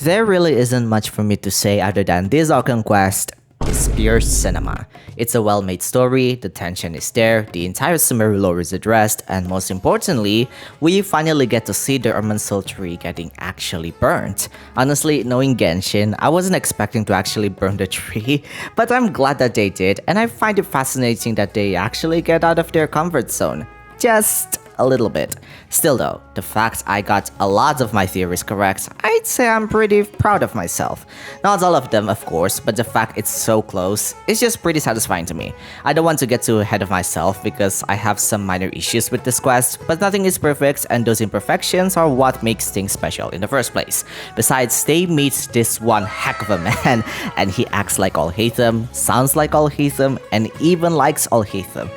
There really isn't much for me to say other than this Archon Quest is pure cinema. It's a well-made story, the tension is there, the entire Sumeru lore is addressed, and most importantly, we finally get to see the Irminsul tree getting actually burnt. Honestly, knowing Genshin, I wasn't expecting to actually burn the tree, but I'm glad that they did, and I find it fascinating that they actually get out of their comfort zone. Just a little bit. Still though, the fact I got a lot of my theories correct, I'd say I'm pretty proud of myself. Not all of them, of course, but the fact it's so close is just pretty satisfying to me. I don't want to get too ahead of myself because I have some minor issues with this quest, but nothing is perfect and those imperfections are what makes things special in the first place. Besides, they meet this one heck of a man, and he acts like all hate him, sounds like all hate him, and even likes all hate him.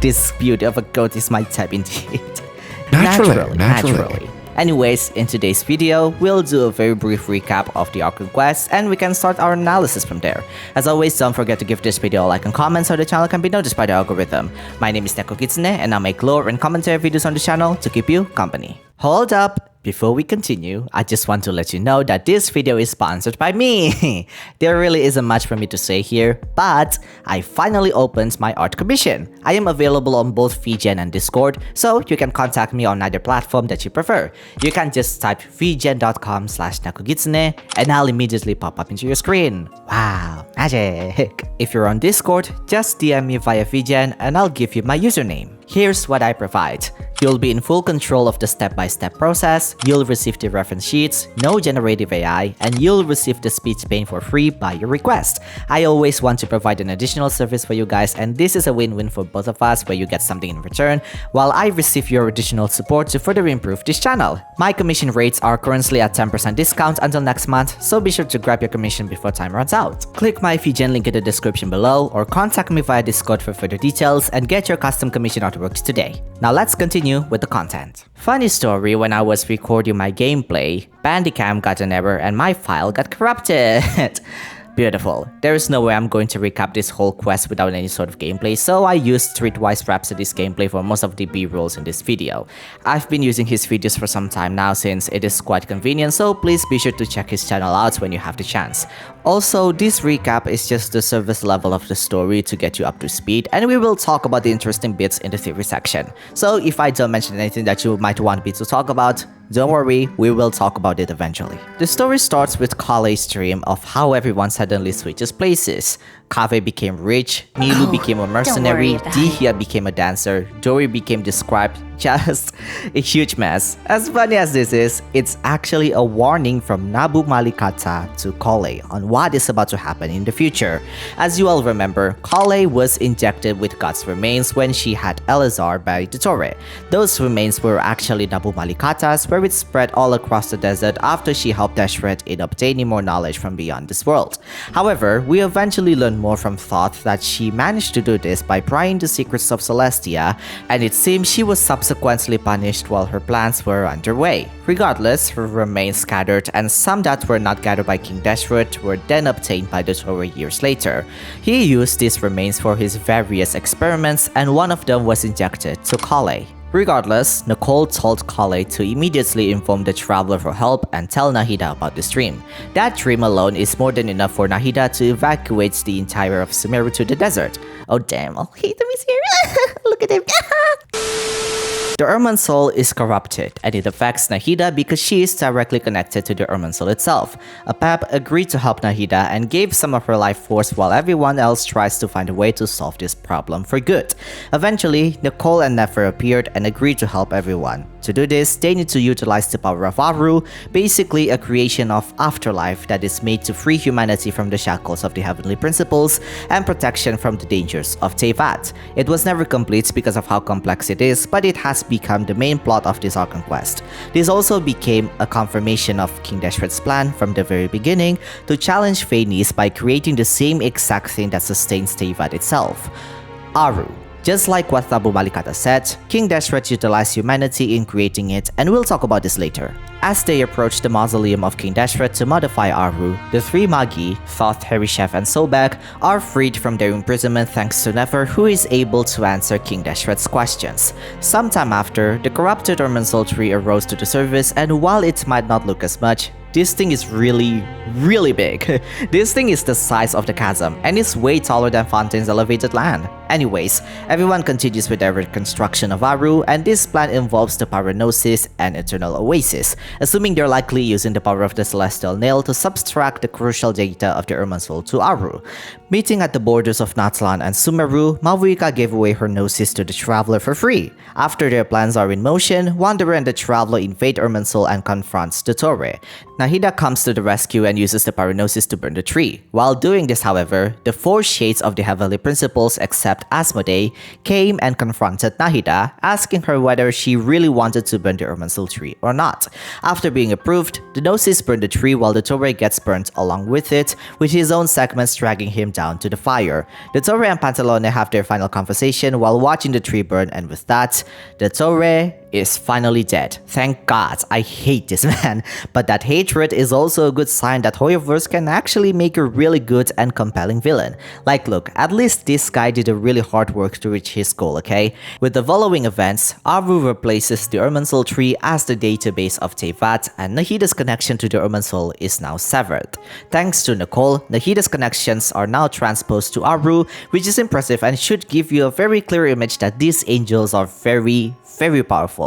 This beauty of a goat is my type indeed. Naturally. Anyways, in today's video, we'll do a very brief recap of the Archon Quest and we can start our analysis from there. As always, don't forget to give this video a like and comment so the channel can be noticed by the algorithm. My name is Glitchxcity and I make lore and commentary videos on the channel to keep you company. Hold up! Before we continue, I just want to let you know that this video is sponsored by me. There really isn't much for me to say here, but I finally opened my art commission. I am available on both VII and Discord, so you can contact me on either platform that you prefer. You can just type vgen.com/nakugitsune and I'll immediately pop up into your screen. Wow, magic! If you're on Discord, just DM me via VGen and I'll give you my username. Here's what I provide. You'll be in full control of the step-by-step process, you'll receive the reference sheets, no generative AI, and you'll receive the speech paint for free by your request. I always want to provide an additional service for you guys, and this is a win-win for both of us where you get something in return, while I receive your additional support to further improve this channel. My commission rates are currently at 10% discount until next month, so be sure to grab your commission before time runs out. Click my VGen link in the description below, or contact me via Discord for further details and get your custom commission artworks today. Now let's continue with the content. Funny story, when I was recording my gameplay, Bandicam got an error and my file got corrupted. Beautiful. There is no way I'm going to recap this whole quest without any sort of gameplay, so I used Streetwise Rhapsody's gameplay for most of the B-rolls in this video. I've been using his videos for some time now since it is quite convenient, so please be sure to check his channel out when you have the chance. Also, this recap is just the surface level of the story to get you up to speed, and we will talk about the interesting bits in the theory section. So if I don't mention anything that you might want me to talk about, don't worry, we will talk about it eventually. The story starts with Kale's dream of how everyone suddenly switches places. Kave became rich, Nilu became a mercenary, Dihya became a dancer, Dori became the scribe, just a huge mess. As funny as this is, it's actually a warning from Nabu Malikata to Kale on what is about to happen in the future. As you all remember, Kale was injected with God's remains when she had Elazar by Dottore. Those remains were actually Nabu Malikata's, where it spread all across the desert after she helped Deshret in obtaining more knowledge from beyond this world. However, we eventually learned more from Thoth that she managed to do this by prying the secrets of Celestia, and it seems she was subsequently punished while her plans were underway. Regardless, her remains scattered, and some that were not gathered by King Deshret were then obtained by Dottore years later. He used these remains for his various experiments, and one of them was injected to Kale. Regardless, Nicole told Kale to immediately inform the Traveler for help and tell Nahida about this dream. That dream alone is more than enough for Nahida to evacuate the entire of Sumeru to the desert. Oh damn, oh Hatham is here! Look at him! The Irminsul is corrupted, and it affects Nahida because she is directly connected to the Irminsul itself. Apep agreed to help Nahida and gave some of her life force while everyone else tries to find a way to solve this problem for good. Eventually, Nicole and Nefer appeared and agreed to help everyone. To do this, they need to utilize the power of Aru, basically a creation of afterlife that is made to free humanity from the shackles of the heavenly principles and protection from the dangers of Teyvat. It was never complete because of how complex it is, but it has become the main plot of this Archon Quest. This also became a confirmation of King Deshret's plan from the very beginning to challenge Phanes by creating the same exact thing that sustains Teyvat itself, Aru. Just like what Nabu Malikata said, King Dashret utilized humanity in creating it, and we'll talk about this later. As they approach the mausoleum of King Dashret to modify Aru, the three Magi, Thoth, Herishef, and Sobek, are freed from their imprisonment thanks to Nefer, who is able to answer King Dashret's questions. Sometime after, the corrupted Irminsul tree arose to the surface, and while it might not look as much, this thing is really big. This thing is the size of the chasm and is way taller than Fontain's elevated land. Anyways, everyone continues with their reconstruction of Aru, and this plan involves the Paranosis and Eternal Oasis, assuming they're likely using the power of the Celestial Nail to subtract the crucial data of the Irminsul to Aru. Meeting at the borders of Natlan and Sumeru, Mavuika gave away her Gnosis to the Traveler for free. After their plans are in motion, Wanderer and the Traveler invade Irminsul and confronts Dottore. Nahida comes to the rescue and uses the Paranosis to burn the tree. While doing this, however, the four shades of the Heavenly Principles except Asmodee came and confronted Nahida, asking her whether she really wanted to burn the Irminsul tree or not. After being approved, the Gnosis burned the tree while Dottore gets burnt along with it, with his own segments dragging him down to the fire. Dottore and Pantalone have their final conversation while watching the tree burn, and with that, Dottore is finally dead. Thank God. I hate this man. But that hatred is also a good sign that Hoyoverse can actually make a really good and compelling villain. Like, look, at least this guy did a really hard work to reach his goal, okay? With the following events, Aru replaces the Irminsul tree as the database of Teyvat, and Nahida's connection to the Irminsul is now severed. Thanks to Nicole, Nahida's connections are now transposed to Aru, which is impressive and should give you a very clear image that these angels are very powerful.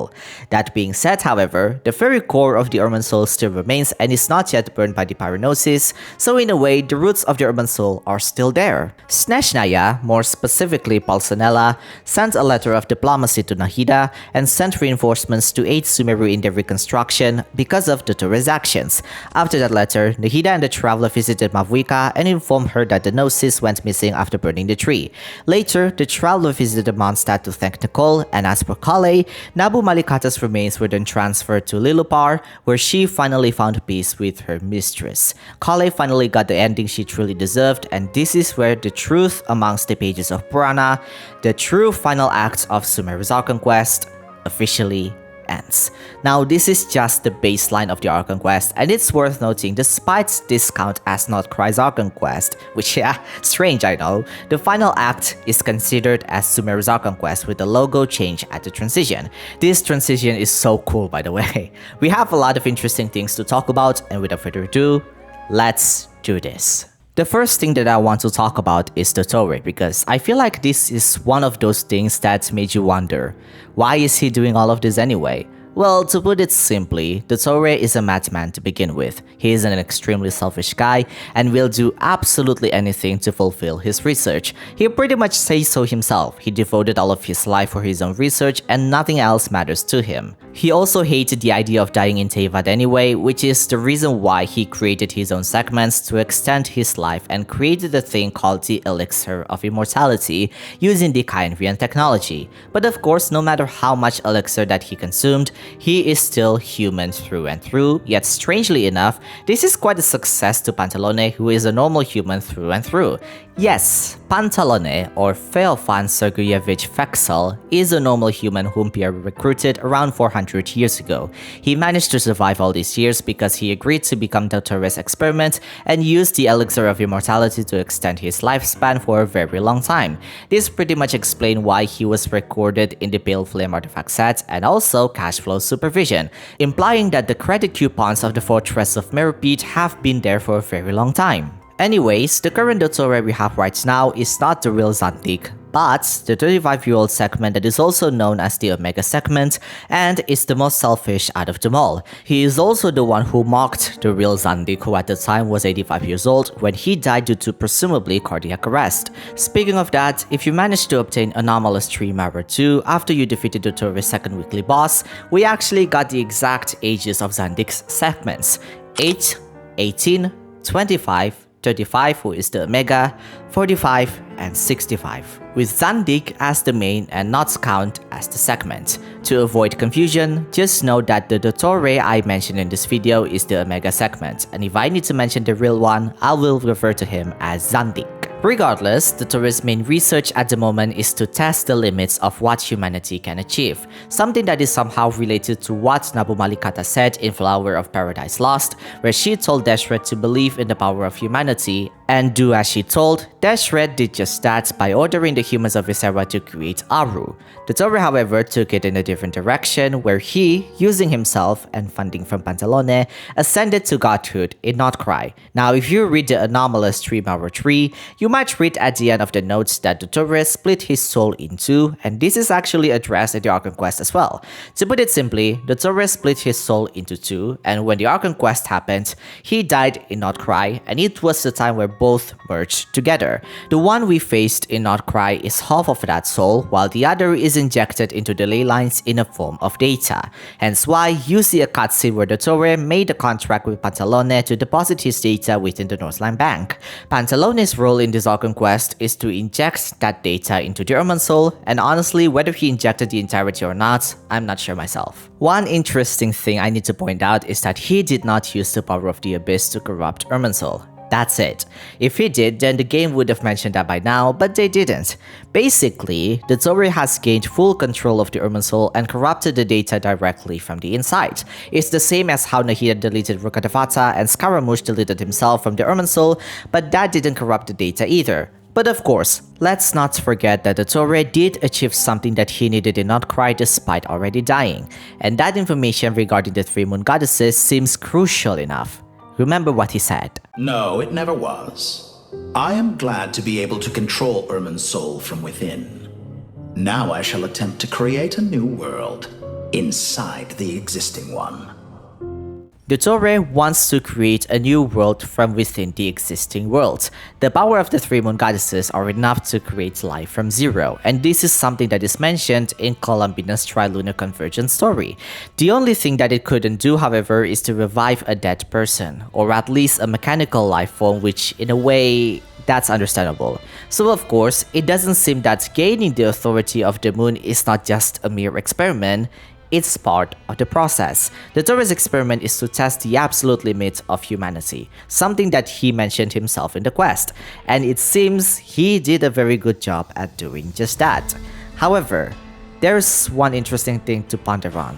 That being said, however, the very core of the Irminsul still remains and is not yet burned by the Paranosis, so in a way, the roots of the Irminsul are still there. Sneshnaya, more specifically Pulsanella, sent a letter of diplomacy to Nahida and sent reinforcements to aid Sumeru in their reconstruction because of Dottore's actions. After that letter, Nahida and the Traveler visited Mavuika and informed her that the Gnosis went missing after burning the tree. Later, the Traveler visited Mondstadt to thank Nicole, and as per Kale, Nabu Malikata's remains were then transferred to Lilupar, where she finally found peace with her mistress. Kale finally got the ending she truly deserved, and this is where the truth amongst the pages of Purana, the true final act of Sumeru's Archon Quest, officially ends. Now, this is just the baseline of the Archon Quest, and it's worth noting, despite this count as not Cry's Archon Quest, which yeah, strange I know, the final act is considered as Sumeru's Archon Quest with the logo change at the transition. This transition is so cool, by the way. We have a lot of interesting things to talk about, and without further ado, let's do this. The first thing that I want to talk about is Dottore, because I feel like this is one of those things that made you wonder, why is he doing all of this anyway? Well, to put it simply, Dottore is a madman to begin with. He is an extremely selfish guy and will do absolutely anything to fulfill his research. He pretty much says so himself. He devoted all of his life for his own research and nothing else matters to him. He also hated the idea of dying in Teyvat anyway, which is the reason why he created his own segments to extend his life and created a thing called the Elixir of Immortality using the Kynrian technology. But of course, no matter how much elixir that he consumed, he is still human through and through, yet strangely enough, this is quite a success to Pantalone, who is a normal human through and through. Yes, Pantalone, or Feofan Sergeyevich Fexel, is a normal human whom Pierre recruited around 400 years ago. He managed to survive all these years because he agreed to become Dottore's experiment and used the Elixir of Immortality to extend his lifespan for a very long time. This pretty much explains why he was recorded in the Pale Flame artifact set and also cash flow supervision, implying that the credit coupons of the Fortress of Meropide have been there for a very long time. Anyways, the current Dottore we have right now is not the real Zandik, but the 35-year-old segment that is also known as the Omega segment and is the most selfish out of them all. He is also the one who mocked the real Zandik, who at the time was 85 years old when he died due to presumably cardiac arrest. Speaking of that, if you managed to obtain Anomalous Tree Marrow 2 after you defeated Dottore's second weekly boss, we actually got the exact ages of Zandik's segments: 8, 18, 25, 35, who is the Omega, 45, and 65, with Zandik as the main and not Count as the segment. To avoid confusion, just note that the Dottore I mentioned in this video is the Omega segment, and if I need to mention the real one, I will refer to him as Zandik. Regardless, Dottore's main research at the moment is to test the limits of what humanity can achieve, something that is somehow related to what Nabu Malikata said in Flower of Paradise Lost, where she told Deshret to believe in the power of humanity and do as she told. Deshret did just that by ordering the humans of Visera to create Aru. Dottore, however, took it in a different direction, where he, using himself and funding from Pantalone, ascended to godhood in Notcry. Now, if you read the anomalous 3-hour tree, you might read at the end of the notes that Dottore split his soul in two, and this is actually addressed in the Archon Quest as well. To put it simply, Dottore split his soul into two, and when the Archon Quest happened, he died in Notcry, and it was the time where both merged together. The one we faced in Notcry is half of that soul, while the other is injected into the ley lines in a form of data. Hence why you see a cutscene where Dottore made a contract with Pantalone to deposit his data within the Northland Bank. Pantalone's role in this Archon Quest is to inject that data into the Irminsul, and honestly, whether he injected the entirety or not, I'm not sure myself. One interesting thing I need to point out is that he did not use the power of the Abyss to corrupt Irminsul. That's it. If he did, then the game would have mentioned that by now, but they didn't. Basically, Dottore has gained full control of the Irminsul and corrupted the data directly from the inside. It's the same as how Nahida deleted Rukkhadevata and Scaramouche deleted himself from the Irminsul, but that didn't corrupt the data either. But of course, let's not forget that Dottore did achieve something that he needed in Notcry despite already dying, and that information regarding the 3 moon goddesses seems crucial enough. Remember what he said. No, it never was. I am glad to be able to control Irminsul from within. Now I shall attempt to create a new world inside the existing one. Dottore wants to create a new world from within the existing world. The power of the 3 moon goddesses are enough to create life from zero, and this is something that is mentioned in Columbina's Trilunar Convergence story. The only thing that it couldn't do, however, is to revive a dead person, or at least a mechanical life form, which in a way, that's understandable. So of course, it doesn't seem that gaining the authority of the moon is not just a mere experiment. It's part of the process. Dottore's experiment is to test the absolute limit of humanity, something that he mentioned himself in the quest, and it seems he did a very good job at doing just that. However, there's one interesting thing to ponder on.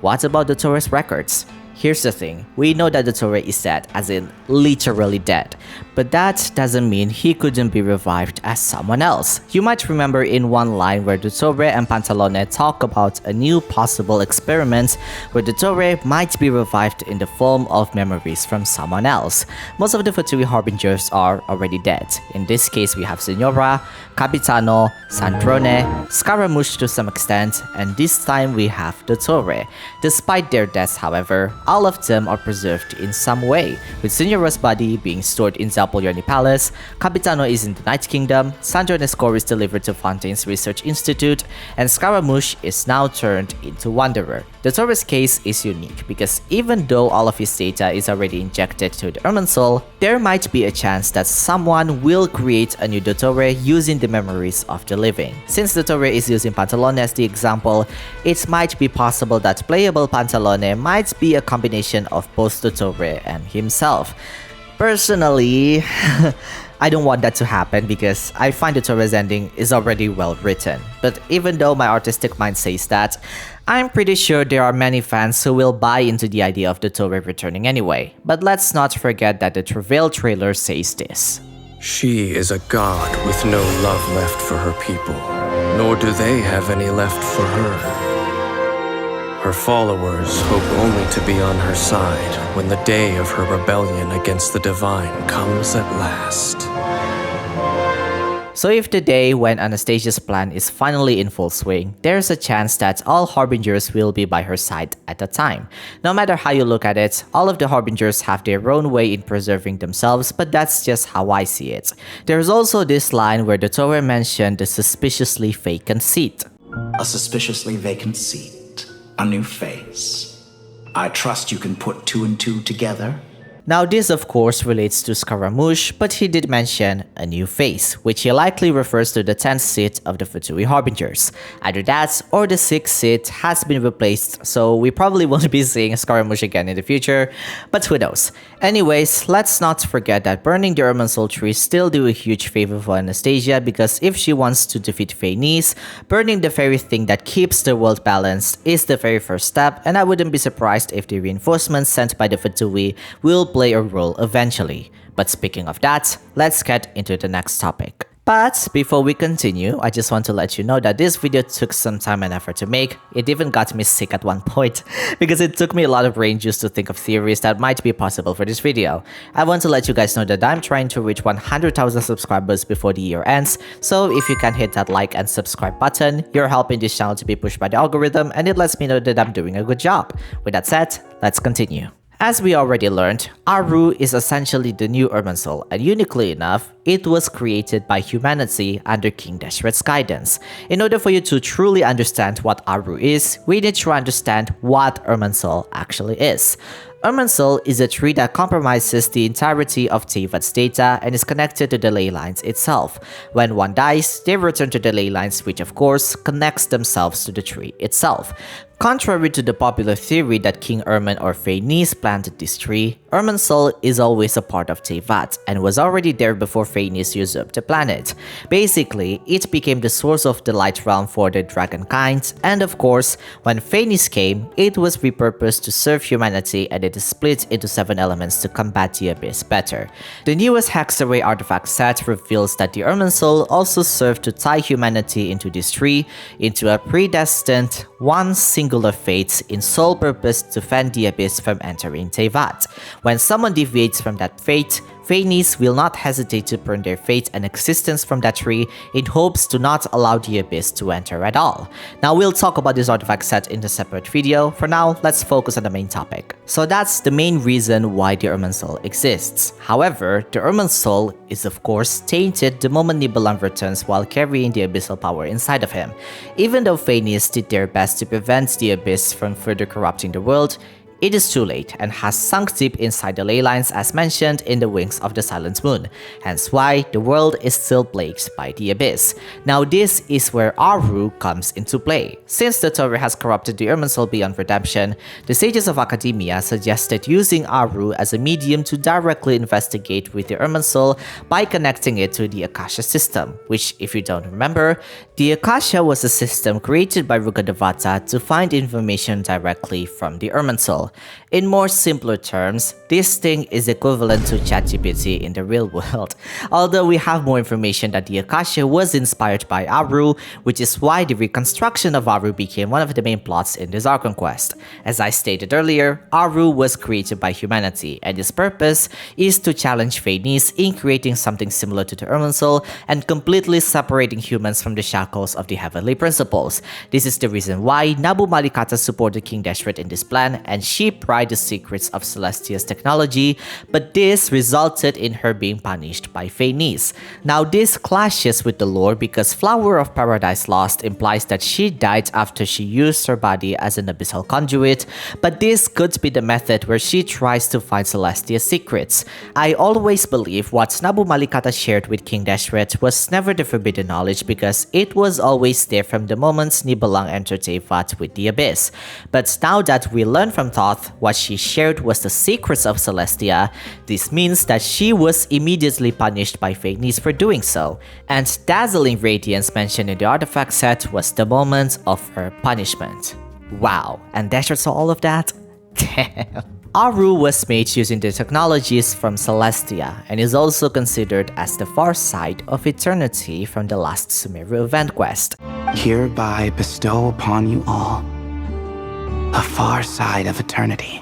What about Dottore's records? Here's the thing, we know that Dottore is dead, as in literally dead, but that doesn't mean he couldn't be revived as someone else. You might remember in one line where Dottore and Pantalone talk about a new possible experiment where Dottore might be revived in the form of memories from someone else. Most of the Fatui Harbingers are already dead. In this case, we have Signora, Capitano, Sandrone, Scaramouche to some extent, and this time we have Dottore. Despite their deaths, however, all of them are preserved in some way, with Signora's body being stored in Zapolioni Palace, Capitano is in the Night Kingdom, Sandrone's core is delivered to Fontaine's Research Institute, and Scaramouche is now turned into Wanderer. Dottore's case is unique because even though all of his data is already injected to the Irminsul, there might be a chance that someone will create a new Dottore using the memories of the living. Since Dottore is using Pantalone as the example, it might be possible that playable Pantalone might be a combination of both Dottore and himself. Personally, I don't want that to happen because I find Dottore's ending is already well written. But even though my artistic mind says that, I'm pretty sure there are many fans who will buy into the idea of Dottore returning anyway. But let's not forget that the Travail trailer says this. She is a god with no love left for her people, nor do they have any left for her. Her followers hope only to be on her side when the day of her rebellion against the divine comes at last. So if the day when Anastasia's plan is finally in full swing, there's a chance that all Harbingers will be by her side at the time. No matter how you look at it, all of the Harbingers have their own way in preserving themselves, but that's just how I see it. There's also this line where Dottore mentioned the suspiciously vacant seat. A suspiciously vacant seat. A new face. I trust you can put 2 and 2 together. Now this of course relates to Scaramouche, but he did mention a new face, which he likely refers to the 10th seat of the Fatui Harbingers. Either that or the 6th seat has been replaced, so we probably won't be seeing Scaramouche again in the future, but who knows. Anyways, let's not forget that burning the Irminsul tree still do a huge favor for Anastasia, because if she wants to defeat Phanes, burning the very thing that keeps the world balanced is the very first step, and I wouldn't be surprised if the reinforcements sent by the Fatui will play a role eventually. But speaking of that, let's get into the next topic. But before we continue, I just want to let you know that this video took some time and effort to make. It even got me sick at one point, because it took me a lot of brain juice to think of theories that might be possible for this video. I want to let you guys know that I'm trying to reach 100,000 subscribers before the year ends, so if you can hit that like and subscribe button, you're helping this channel to be pushed by the algorithm, and it lets me know that I'm doing a good job. With that said, let's continue. As we already learned, Aru is essentially the new Irminsul, and uniquely enough, it was created by humanity under King Deshret's guidance. In order for you to truly understand what Aru is, we need to understand what Irminsul actually is. Irminsul is a tree that compromises the entirety of Teyvat's data and is connected to the ley lines itself. When one dies, they return to the ley lines, which of course connects themselves to the tree itself. Contrary to the popular theory that King Irmin or Phanes planted this tree, Irminsul is always a part of Teyvat and was already there before Phanes usurped the planet. Basically, it became the source of the light realm for the dragonkind, and of course, when Phanes came, it was repurposed to serve humanity, and it is split into 7 elements to combat the abyss better. The newest Hexarray artifact set reveals that the Irminsul also served to tie humanity into this tree, into a predestined, one singular fate in sole purpose to fend the abyss from entering Teyvat. When someone deviates from that fate, Phanes will not hesitate to burn their fate and existence from that tree in hopes to not allow the abyss to enter at all. Now we'll talk about this artifact set in a separate video. For now, let's focus on the main topic. So that's the main reason why the Irminsul exists. However, the Irminsul is of course tainted the moment Nibilang returns while carrying the abyssal power inside of him. Even though Phanes did their best to prevent the abyss from further corrupting the world, it is too late and has sunk deep inside the ley lines as mentioned in the Wings of the Silent Moon, hence why the world is still plagued by the abyss. Now this is where Aru comes into play. Since Dottore has corrupted the Irminsul beyond redemption, the sages of academia suggested using Aru as a medium to directly investigate with the Irminsul by connecting it to the Akasha system, which if you don't remember, the Akasha was a system created by Rugadevata to find information directly from the Irminsul. In more simpler terms, this thing is equivalent to ChatGPT in the real world, although we have more information that the Akasha was inspired by Aru, which is why the reconstruction of Aru became one of the main plots in this Archon Quest. As I stated earlier, Aru was created by humanity, and its purpose is to challenge Phanes in creating something similar to the Irminsul and completely separating humans from the shackles of the heavenly principles. This is the reason why Nabu Malikata supported King Deshret in this plan, and she pried the secrets of Celestia's technology, but this resulted in her being punished by Phanes. Now this clashes with the lore because Flower of Paradise Lost implies that she died after she used her body as an abyssal conduit, but this could be the method where she tries to find Celestia's secrets. I always believe what Nabu Malikata shared with King Deshret was never the forbidden knowledge because it was always there from the moment Nibilang entered Teyvat with the abyss. But now that we learn from Thoth what she shared was the secrets of Celestia, this means that she was immediately punished by Phanes for doing so, and dazzling radiance mentioned in the artifact set was the moment of her punishment. Wow, and Deshret saw all of that? Damn. Aru was made using the technologies from Celestia and is also considered as the far side of eternity from the last Sumeru event quest. Hereby bestow upon you all a far side of eternity.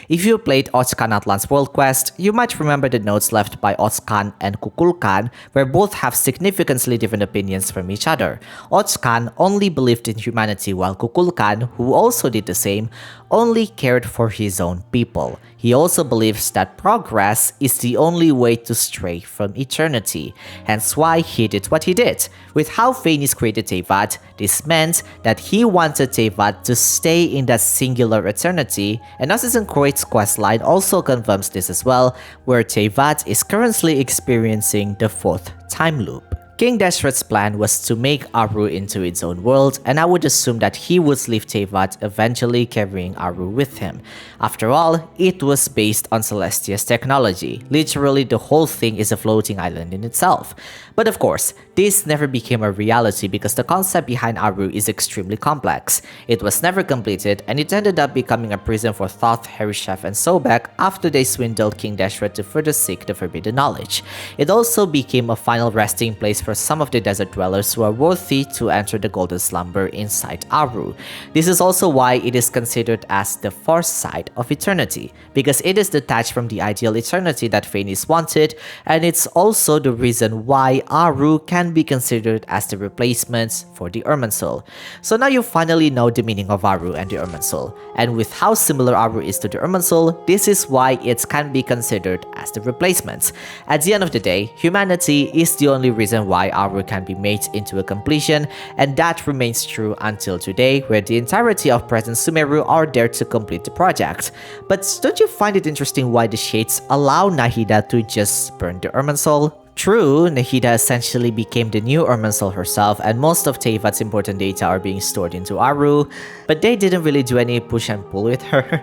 If you played Otskan Atlan's World Quest, you might remember the notes left by Otskan and Kukulkan, where both have significantly different opinions from each other. Otskan only believed in humanity, while Kukulkan, who also did the same, only cared for his own people. He also believes that progress is the only way to stray from eternity, hence why he did what he did. With how Phanes created Teyvat, this meant that he wanted Teyvat to stay in that singular eternity, and as is encouraged Deshret's questline also confirms this as well, where Teyvat is currently experiencing the 4th time loop. King Deshret's plan was to make Aru into its own world, and I would assume that he would leave Teyvat, eventually carrying Aru with him. After all, it was based on Celestia's technology. Literally, the whole thing is a floating island in itself. But of course, this never became a reality because the concept behind Aru is extremely complex. It was never completed, and it ended up becoming a prison for Thoth, Herishef, and Sobek after they swindled King Deshret to further seek the forbidden knowledge. It also became a final resting place for some of the desert dwellers who are worthy to enter the golden slumber inside Aru. This is also why it is considered as the far side of eternity, because it is detached from the ideal eternity that Phanes wanted, and it's also the reason why Aru can be considered as the replacement for the Irminsul. So now you finally know the meaning of Aru and the Irminsul, and with how similar Aru is to the Irminsul, this is why it can be considered as the replacement. At the end of the day, humanity is the only reason why Aru can be made into a completion, and that remains true until today, where the entirety of present Sumeru are there to complete the project. But don't you find it interesting why the Shades allow Nahida to just burn the Irminsul? True, Nahida essentially became the new Irminsul herself, and most of Teyvat's important data are being stored into Aru, but they didn't really do any push and pull with her.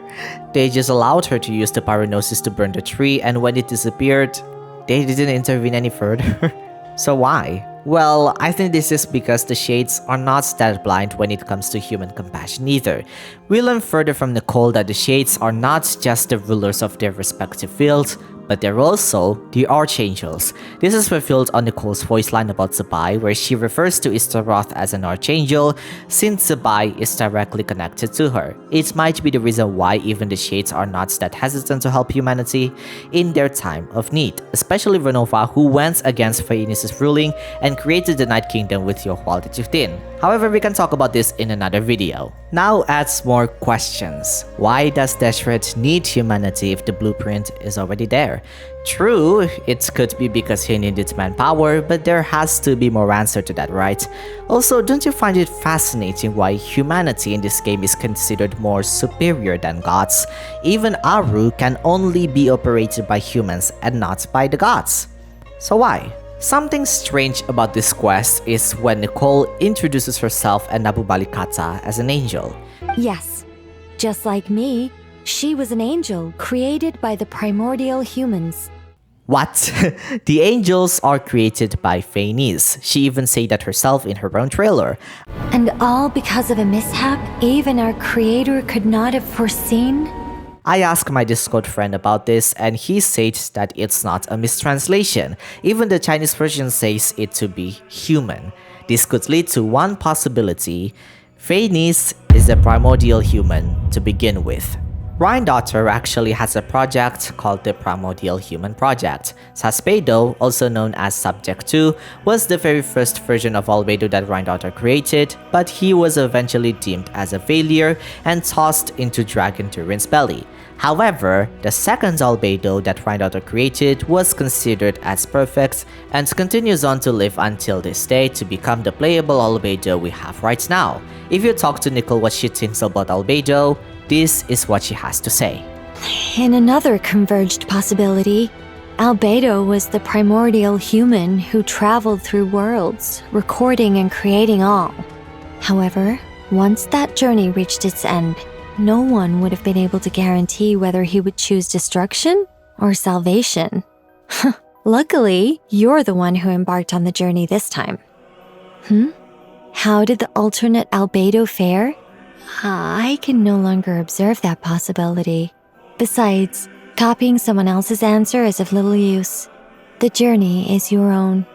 They just allowed her to use the Pyronosis to burn the tree, and when it disappeared, they didn't intervene any further. So why? Well, I think this is because the Shades are not that blind when it comes to human compassion either. We learn further from Nicole that the Shades are not just the rulers of their respective fields, but they're also the Archangels. This is fulfilled on Nicole's voice line about Zabai, where she refers to Istaroth as an Archangel, since Zabai is directly connected to her. It might be the reason why even the Shades are not that hesitant to help humanity in their time of need, especially Renova, who went against Phanes' ruling and created the Night Kingdom with the awhile that you've seen. However, we can talk about this in another video. Now adds more questions. Why does Deshret need humanity if the blueprint is already there? True, it could be because he needed manpower, but there has to be more answer to that, right? Also, don't you find it fascinating why humanity in this game is considered more superior than gods? Even Aru can only be operated by humans and not by the gods. So why? Something strange about this quest is when Nicole introduces herself and Nabubalikata as an angel. Yes, just like me, she was an angel created by the primordial humans. What? The angels are created by Phanes. She even said that herself in her own trailer. And all because of a mishap even our creator could not have foreseen? I asked my Discord friend about this, and he said that it's not a mistranslation. Even the Chinese version says it to be human. This could lead to one possibility. Phanes is a primordial human to begin with. Dottore actually has a project called the Primordial Human Project. Saspedo, also known as Subject 2, was the very first version of Albedo that Dottore created, but he was eventually deemed as a failure and tossed into Dragon Turin's belly. However, the second Albedo that Dottore created was considered as perfect and continues on to live until this day to become the playable Albedo we have right now. If you talk to Nicole what she thinks about Albedo, this is what she has to say. In another converged possibility, Albedo was the primordial human who traveled through worlds, recording and creating all. However, once that journey reached its end, no one would have been able to guarantee whether he would choose destruction or salvation. Luckily, you're the one who embarked on the journey this time. How did the alternate Albedo fare? I can no longer observe that possibility. Besides, copying someone else's answer is of little use. The journey is your own.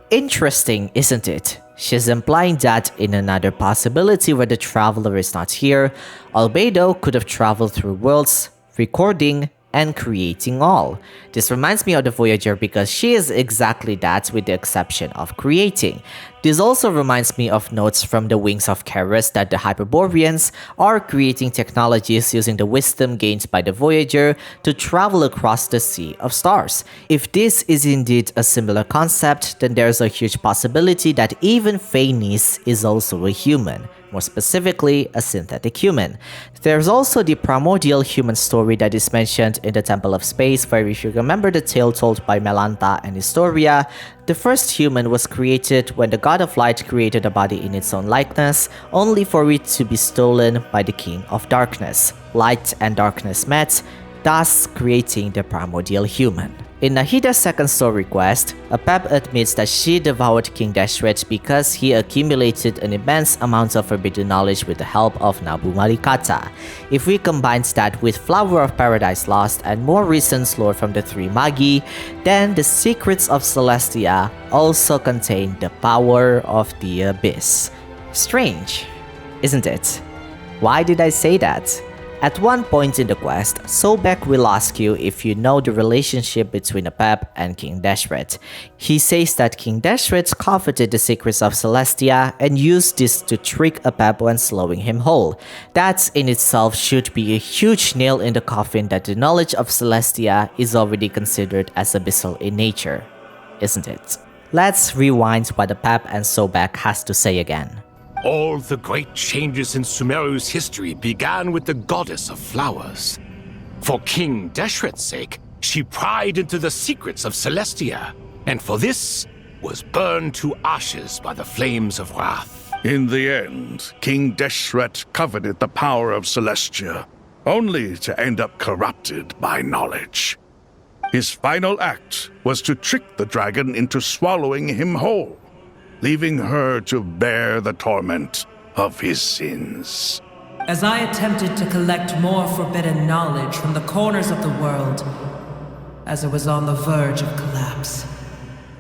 Interesting, isn't it? She's implying that in another possibility where the traveler is not here, Albedo could have traveled through worlds, recording, and creating all. This reminds me of the Voyager because she is exactly that with the exception of creating. This also reminds me of notes from the Wings of Keras that the Hyperboreans are creating technologies using the wisdom gained by the Voyager to travel across the Sea of Stars. If this is indeed a similar concept, then there's a huge possibility that even Phanes is also a human. more specifically, a synthetic human. There's also the primordial human story that is mentioned in the Temple of Space, where if you remember the tale told by Melanta and Historia, the first human was created when the God of Light created a body in its own likeness, only for it to be stolen by the King of Darkness. Light and darkness met, thus creating the primordial human. In Nahida's second story quest, Apep admits that she devoured King Deshret because he accumulated an immense amount of forbidden knowledge with the help of Nabu Malikata. If we combine that with Flower of Paradise Lost and more recent lore from the Three Magi, then the secrets of Celestia also contain the power of the Abyss. Strange, isn't it? Why did I say that? At one point in the quest, Sobek will ask you if you know the relationship between Apep and King Deshret. He says that King Deshret coveted the secrets of Celestia and used this to trick Apep when slowing him whole. That in itself should be a huge nail in the coffin that the knowledge of Celestia is already considered as abyssal in nature, isn't it? Let's rewind what Apep and Sobek has to say again. All the great changes in Sumeru's history began with the goddess of flowers. For King Deshret's sake, she pried into the secrets of Celestia, and for this was burned to ashes by the flames of wrath. In the end, King Deshret coveted the power of Celestia, only to end up corrupted by knowledge. His final act was to trick the dragon into swallowing him whole, leaving her to bear the torment of his sins. As I attempted to collect more forbidden knowledge from the corners of the world, as it was on the verge of collapse,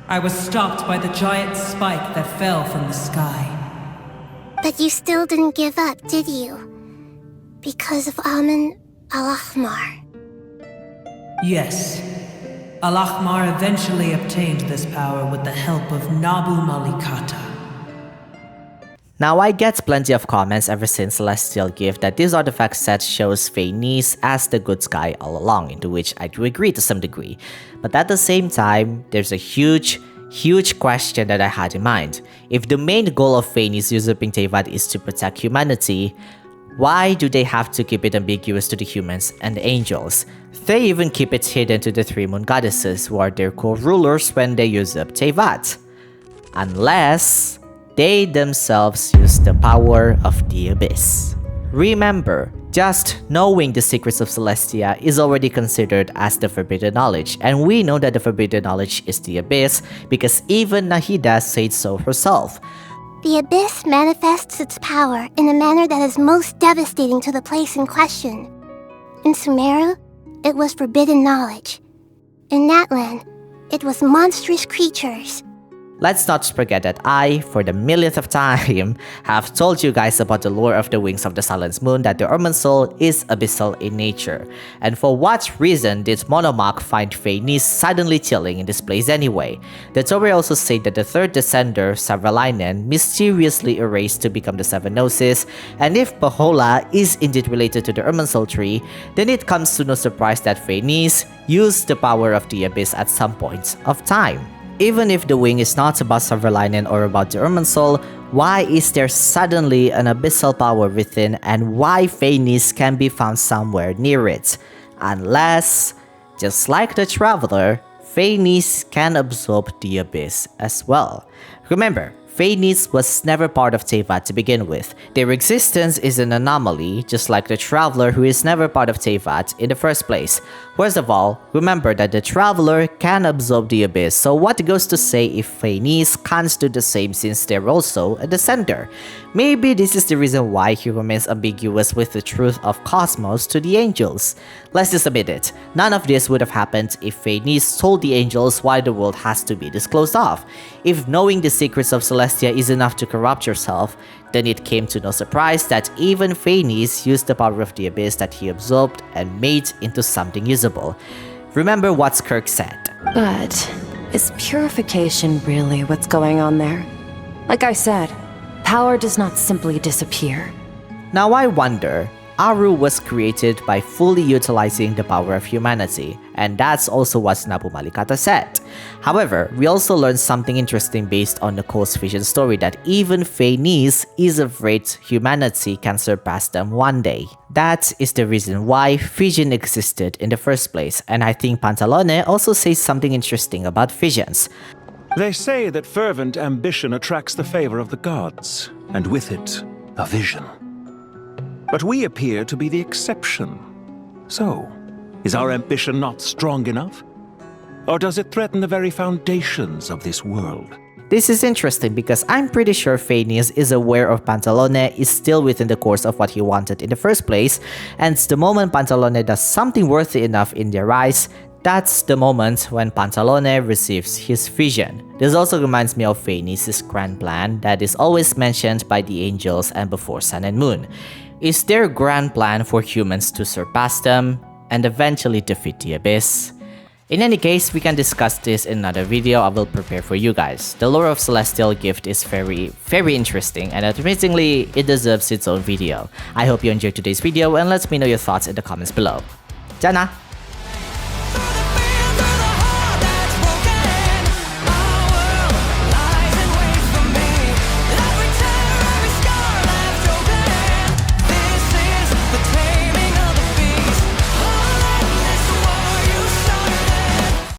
I was stopped by the giant spike that fell from the sky. But you still didn't give up, did you? Because of Amun Al-Ahmar. Yes. Al-Ahmar eventually obtained this power with the help of Nabu Malikata. Now I get plenty of comments ever since Celestial Gift that this artifact set shows Phanes as the good guy all along, into which I do agree to some degree. But at the same time, there's a huge question that I had in mind. If the main goal of Phanes usurping Teyvat is to protect humanity, why do they have to keep it ambiguous to the humans and the angels? They even keep it hidden to the three moon goddesses, who are their co-rulers when they usurp Teyvat. Unless they themselves use the power of the Abyss. Remember, just knowing the secrets of Celestia is already considered as the forbidden knowledge, and we know that the forbidden knowledge is the Abyss because even Nahida said so herself. The Abyss manifests its power in a manner that is most devastating to the place in question. In Sumeru, it was forbidden knowledge. In Natlan, it was monstrous creatures. Let's not forget that I, for the millionth of time, have told you guys about the lore of the Wings of the Silent Moon, that the Irminsul is abyssal in nature. And for what reason did Monomach find Phanes suddenly chilling in this place anyway? Dottore also said that the third descender, Savralainen, mysteriously erased to become the Seven Gnosis, and if Pahola is indeed related to the Irminsul tree, then it comes to no surprise that Phanes used the power of the Abyss at some point of time. Even if the wing is not about Savralainen or about the Irminsul, why is there suddenly an abyssal power within, and why Phanes can be found somewhere near it? Unless, just like the Traveler, Phanes can absorb the Abyss as well. Remember, Phanes was never part of Teyvat to begin with. Their existence is an anomaly, just like the Traveler, who is never part of Teyvat in the first place. Worst of all, remember that the Traveler can absorb the Abyss, so what goes to say if Phanes can't do the same since they're also a descender? Maybe this is the reason why he remains ambiguous with the truth of Cosmos to the angels. Let's just admit it, none of this would have happened if Phanes told the angels why the world has to be disclosed off. If knowing the secrets of Celestia is enough to corrupt yourself, then it came to no surprise that even Phanes used the power of the Abyss that he absorbed and made into something usable. Remember what Skirk said. But is purification really what's going on there? Like I said, power does not simply disappear. Now I wonder, Aru was created by fully utilizing the power of humanity, and that's also what Nabu Malikata said. However, we also learned something interesting based on Nicole's vision story that even Phanes is afraid humanity can surpass them one day. That is the reason why vision existed in the first place, and I think Pantalone also says something interesting about visions. They say that fervent ambition attracts the favor of the gods, and with it, a vision. But we appear to be the exception. So, is our ambition not strong enough? Or does it threaten the very foundations of this world? This is interesting because I'm pretty sure Phanes is aware of Pantalone is still within the course of what he wanted in the first place, and the moment Pantalone does something worthy enough in their eyes, that's the moment when Pantalone receives his vision. This also reminds me of Phanes' grand plan that is always mentioned by the angels and before Sun and Moon. Is their grand plan for humans to surpass them and eventually defeat the Abyss? In any case, we can discuss this in another video I will prepare for you guys. The lore of Celestial Gift is very interesting, and amazingly, it deserves its own video. I hope you enjoyed today's video and let me know your thoughts in the comments below. Diyan na!